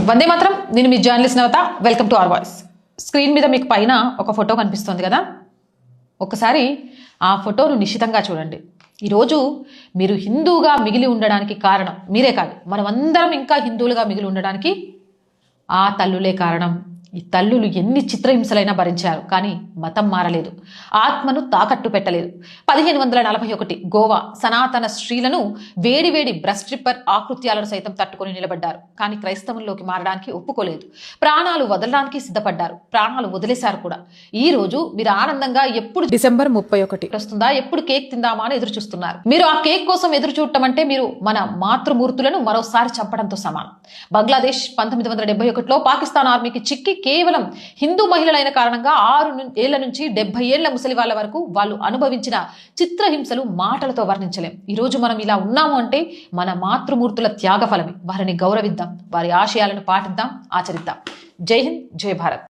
వందే మాత్రం. నేను మీ journalist Navata. Welcome to our voice. Screen మీద మీకు పైన ఒక ఫోటో కనిపిస్తుంది కదా, ఒకసారి ఆ ఫోటోను నిశితంగా చూడండి. ఈరోజు మీరు హిందూగా మిగిలి ఉండడానికి కారణం మీరే కాదు, మనమందరం ఇంకా హిందువులుగా మిగిలి ఉండడానికి ఆ తల్లులే కారణం. ఈ తల్లులు ఎన్ని చిత్రహింసలైనా భరించారు, కానీ మతం మారలేదు, ఆత్మను తాకట్టు పెట్టలేదు. 1541 గోవా సనాతన స్త్రీలను వేడివేడి బ్రష్ ట్రిప్పర్ ఆకృత్యాలను సైతం తట్టుకొని నిలబడ్డారు. కానీ క్రైస్తవంలోకి మారడానికి ఒప్పుకోలేదు, ప్రాణాలు వదలడానికి సిద్ధపడ్డారు, ప్రాణాలు వదిలేశారు కూడా. ఈ రోజు మీరు ఆనందంగా ఎప్పుడు డిసెంబర్ 31 వస్తుందా, ఎప్పుడు కేక్ తిందామా అని ఎదురు చూస్తున్నారు. మీరు ఆ కేక్ కోసం ఎదురు చూడటం అంటే మీరు మన మాతృమూర్తులను మరోసారి చంపడంతో సమానం. బంగ్లాదేశ్ 1971లో పాకిస్తాన్ ఆర్మీకి చిక్కి కేవలం హిందూ మహిళలైన కారణంగా 6 ఏళ్ల నుంచి 70 ఏళ్ల ముసలి వాళ్ళ వరకు వాళ్ళు అనుభవించిన చిత్రహింసలు మాటలతో వర్ణించలేం. ఈరోజు మనం ఇలా ఉన్నాము అంటే మన మాతృమూర్తుల త్యాగ ఫలమే. వారిని గౌరవిద్దాం, వారి ఆశయాలను పాటిద్దాం, ఆచరిద్దాం. జై హింద్, జై భారత్.